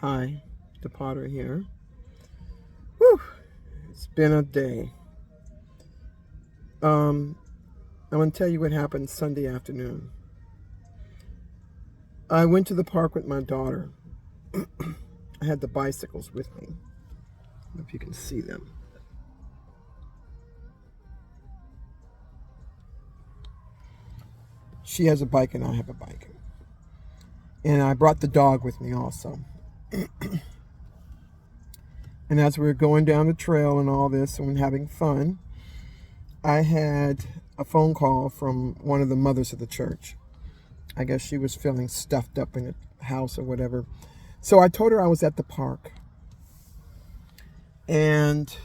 Hi, the Potter here. Whew, it's been a day. I'm going to tell you what happened Sunday afternoon. I went to the park with my daughter. I had the bicycles with me. I don't know if you can see them. She has a bike and I have a bike. And I brought the dog with me also. And as we were going down the trail and all this and having fun, I had a phone call from one of the mothers of the church. I guess she was feeling stuffed up in a house or whatever. So I told her I was at the park. And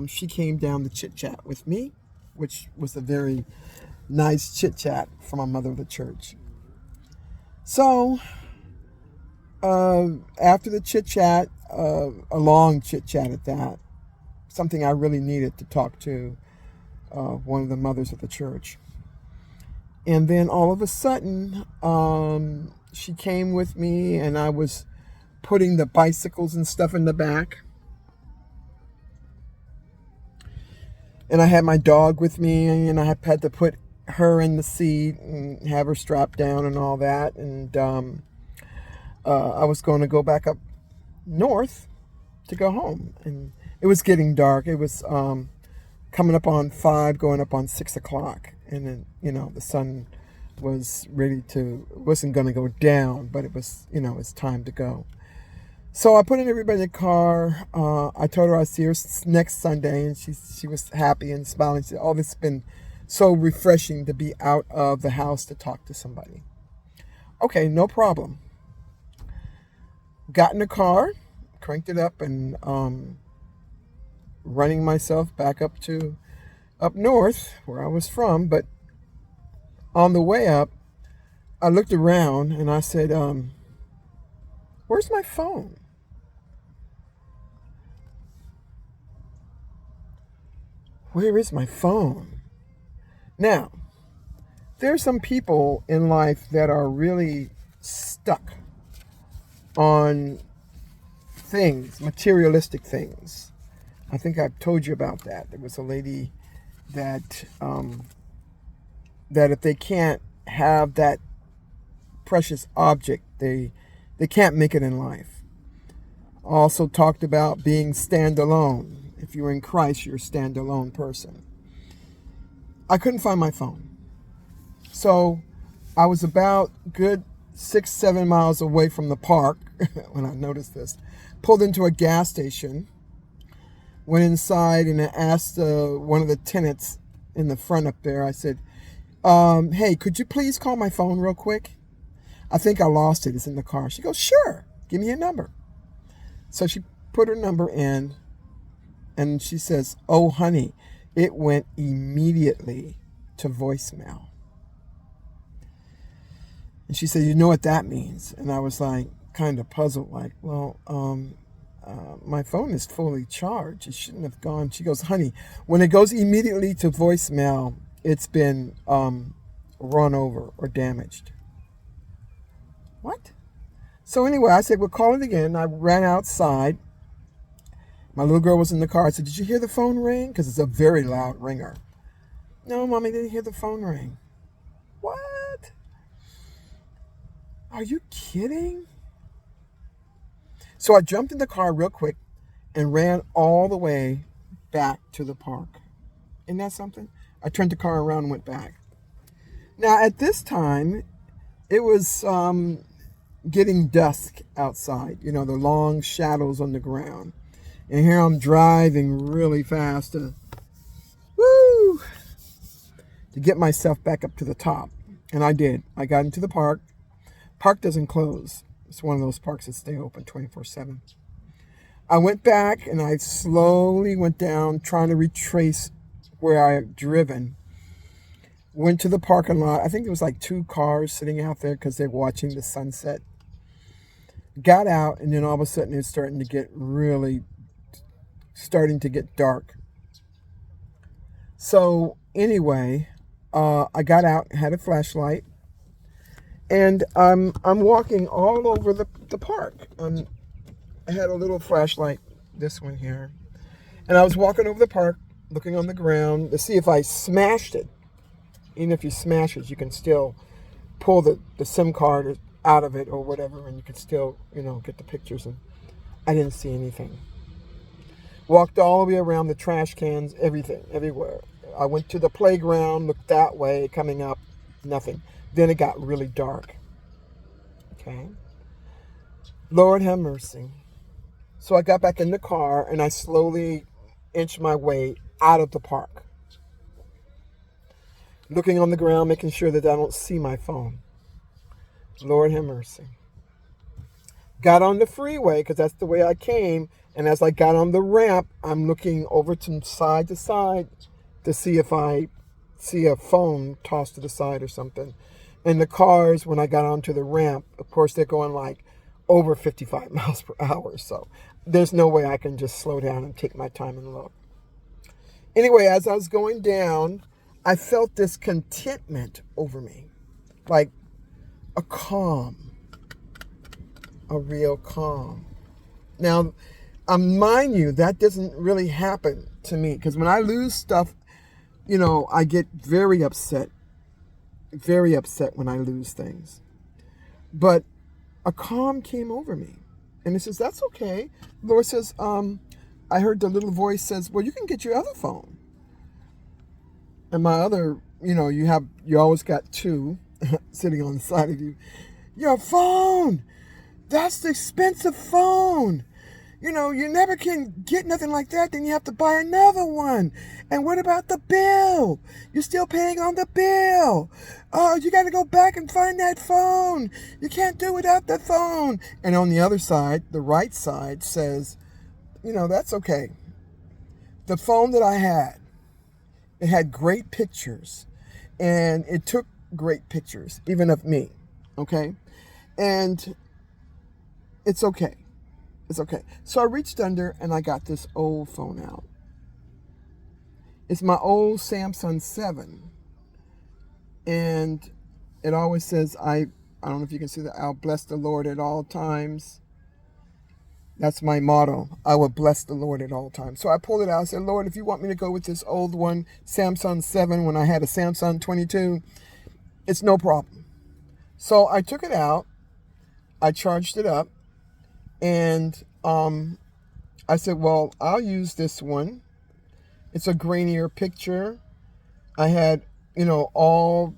she came down to chit-chat with me, which was a very nice chit-chat from a mother of the church. So after the chit-chat, a long chit-chat at that, something I really needed to talk to one of the mothers of the church. And then all of a sudden, she came with me and I was putting the bicycles and stuff in the back. And I had my dog with me and I had to put her in the seat and have her strapped down and all that. And I was going to go back up north to go home. And it was getting dark. It was coming up on 5, going up on 6 o'clock. And then, the sun was wasn't going to go down, but it was, it's time to go. So I put in everybody in the car. I told her I'd see her next Sunday, and she was happy and smiling. She said, "Oh, this has been so refreshing to be out of the house to talk to somebody." Okay, no problem. Got in the car, cranked it up, and running myself back up north where I was from. But on the way up, I looked around and I said, "Where's my phone?" Where is my phone? Now, there's some people in life that are really stuck on things, materialistic things. I think I've told you about that. There was a lady that if they can't have that precious object, they can't make it in life. Also talked about being standalone. If you're in Christ, you're a standalone person. I couldn't find my phone. So I was about good 6-7 miles away from the park when I noticed this. Pulled into a gas station, went inside and I asked one of the tenants in the front up there, I said, "Hey, could you please call my phone real quick? I think I lost it. It's in the car." She goes, "Sure, give me a number." So she put her number in and she says, "Oh, honey, it went immediately to voicemail." And she said, "You know what that means?" And I was like, kind of puzzled, like, well, my phone is fully charged. It shouldn't have gone. She goes, "Honey, when it goes immediately to voicemail, it's been run over or damaged." What? So anyway, I said, "We'll call it again." I ran outside. My little girl was in the car. I said, "Did you hear the phone ring?" Because it's a very loud ringer. "No, Mommy, didn't hear the phone ring." What? Are you kidding? So I jumped in the car real quick and ran all the way back to the park. Isn't that something? I turned the car around and went back. Now, at this time, it was getting dusk outside. The long shadows on the ground. And here I'm driving really fast to get myself back up to the top. And I did. I got into the park. Park doesn't close. It's one of those parks that stay open 24/7. I went back and I slowly went down trying to retrace where I had driven. Went to the parking lot. I think there was like 2 cars sitting out there because they're watching the sunset. Got out and then all of a sudden it's starting to get dark. So anyway, I got out, had a flashlight, and I'm walking all over the park. I had a little flashlight, this one here. And I was walking over the park, looking on the ground to see if I smashed it. Even if you smash it, you can still pull the SIM card out of it or whatever, and you can still, get the pictures. And I didn't see anything. Walked all the way around the trash cans, everything, everywhere. I went to the playground, looked that way, coming up, nothing. Then it got really dark. Okay. Lord have mercy. So I got back in the car and I slowly inched my way out of the park. Looking on the ground, making sure that I don't see my phone. Lord have mercy. Got on the freeway because that's the way I came. And as I got on the ramp, I'm looking over from side to side to see if I see a phone tossed to the side or something. And the cars, when I got onto the ramp, of course, they're going like over 55 miles per hour. So there's no way I can just slow down and take my time and look. Anyway, as I was going down, I felt this contentment over me, like a calm, a real calm. Now, mind you, that doesn't really happen to me because when I lose stuff, I get very upset when I lose things. But a calm came over me. And it says, that's okay. The Lord says, I heard the little voice says, well, you can get your other phone. And my other, you always got two sitting on the side of you. Your phone! That's the expensive phone. You never can get nothing like that. Then you have to buy another one. And what about the bill? You're still paying on the bill. Oh, you got to go back and find that phone. You can't do without the phone. And on the other side, the right side says, that's okay. The phone that I had, it had great pictures. And it took great pictures, even of me. Okay? And it's okay. It's okay. So I reached under and I got this old phone out. It's my old Samsung 7. And it always says, I don't know if you can see that, I'll bless the Lord at all times. That's my motto. I will bless the Lord at all times. So I pulled it out and said, Lord, if you want me to go with this old one, Samsung 7, when I had a Samsung 22, it's no problem. So I took it out. I charged it up. And I said, well, I'll use this one. It's a grainier picture. I had, all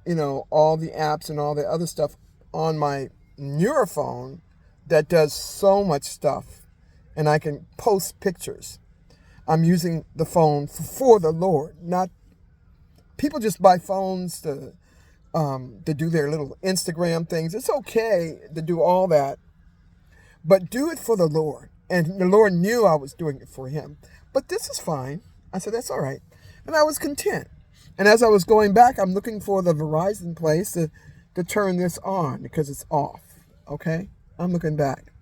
the apps and all the other stuff on my newer phone that does so much stuff. And I can post pictures. I'm using the phone for the Lord. Not people just buy phones to do their little Instagram things. It's okay to do all that. But do it for the Lord. And the Lord knew I was doing it for him. But this is fine. I said, that's all right. And I was content. And as I was going back, I'm looking for the Verizon place to turn this on because it's off. Okay? I'm looking back.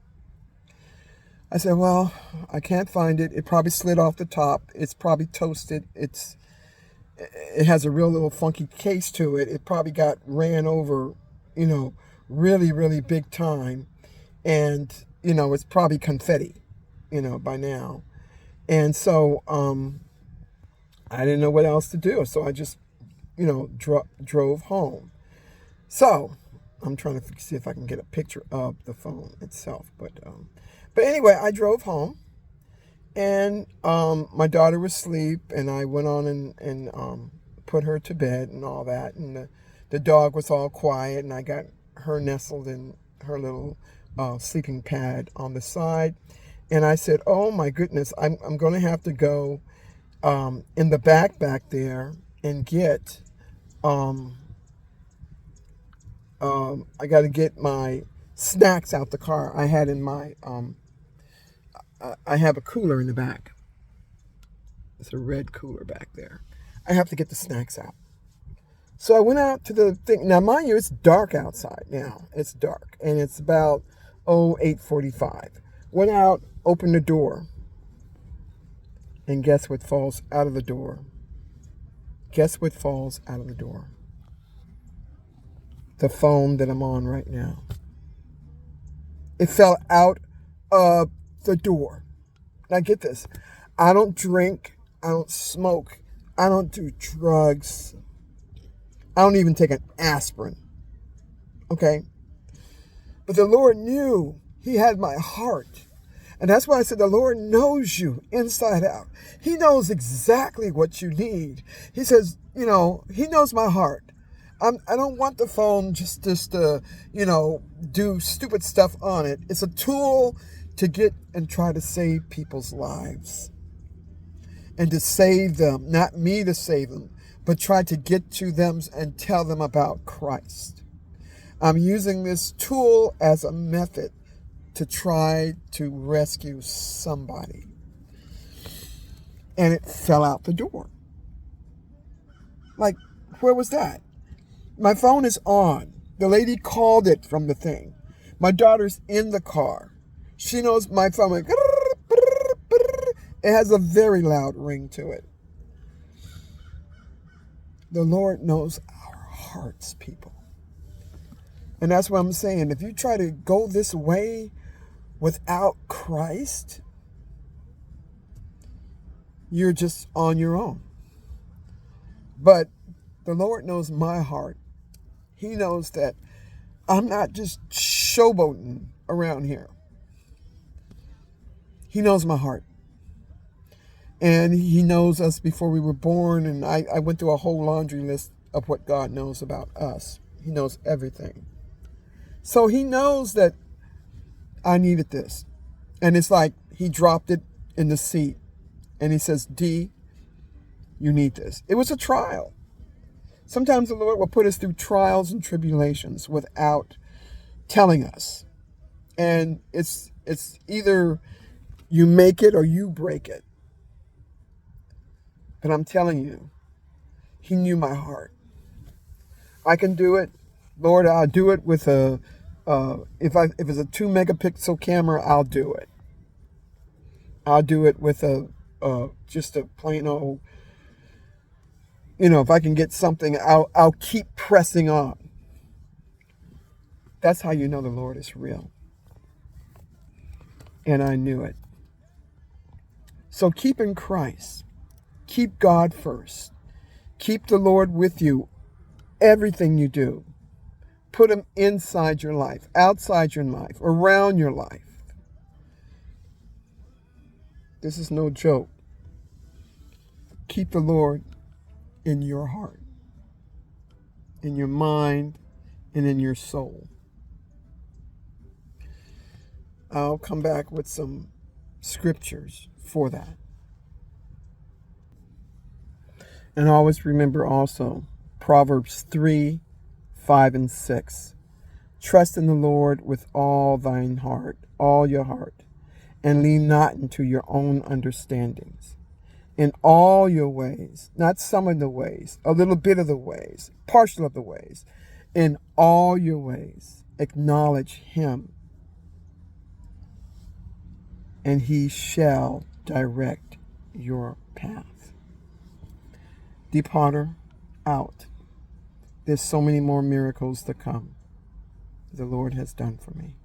I said, well, I can't find it. It probably slid off the top. It's probably toasted. It has a real little funky case to it. It probably got ran over, really, really big time. And it's probably confetti, by now. And so I didn't know what else to do. So I just, drove home. So I'm trying to see if I can get a picture of the phone itself. But anyway, I drove home. And my daughter was asleep. And I went on and put her to bed and all that. And the dog was all quiet. And I got her nestled in her little sleeping pad on the side. And I said, oh my goodness, I'm going to have to go in the back there and get, I got to get my snacks out the car. I had in my, I have a cooler in the back. It's a red cooler back there. I have to get the snacks out. So I went out to the thing. Now, mind you, it's dark outside now. It's dark. And it's about 8:45. Went out, opened the door. And guess what falls out of the door? Guess what falls out of the door? The phone that I'm on right now. It fell out the door. Now get this. I don't drink. I don't smoke. I don't do drugs. I don't even take an aspirin. Okay? But the Lord knew He had my heart. And that's why I said the Lord knows you inside out. He knows exactly what you need. He says, He knows my heart. I don't want the phone just to, do stupid stuff on it. It's a tool to get and try to save people's lives. And to save them, not me to save them, but try to get to them and tell them about Christ. I'm using this tool as a method to try to rescue somebody. And it fell out the door. Like, where was that? My phone is on. The lady called it from the thing. My daughter's in the car. She knows my phone. Like, it has a very loud ring to it. The Lord knows our hearts, people. And that's what I'm saying. If you try to go this way without Christ, you're just on your own. But the Lord knows my heart. He knows that I'm not just showboating around here. He knows my heart. And He knows us before we were born. And I went through a whole laundry list of what God knows about us. He knows everything. So He knows that I needed this. And it's like He dropped it in the seat. And He says, D, you need this. It was a trial. Sometimes the Lord will put us through trials and tribulations without telling us. And it's either you make it or you break it. But I'm telling you, He knew my heart. I can do it. Lord, I'll do it with if it's a 2 megapixel camera, I'll do it. I'll do it with just a plain old, if I can get something, I'll keep pressing on. That's how you know the Lord is real. And I knew it. So keep in Christ. Keep God first. Keep the Lord with you. Everything you do. Put Him inside your life, outside your life, around your life. This is no joke. Keep the Lord in your heart, in your mind, and in your soul. I'll come back with some scriptures for that. And always remember also Proverbs 3, 5, and 6. Trust in the Lord with all thine heart, all your heart, and lean not into your own understandings. In all your ways, not some of the ways, a little bit of the ways, partial of the ways, in all your ways, acknowledge Him, and He shall direct your path. Departer, out. There's so many more miracles to come the Lord has done for me.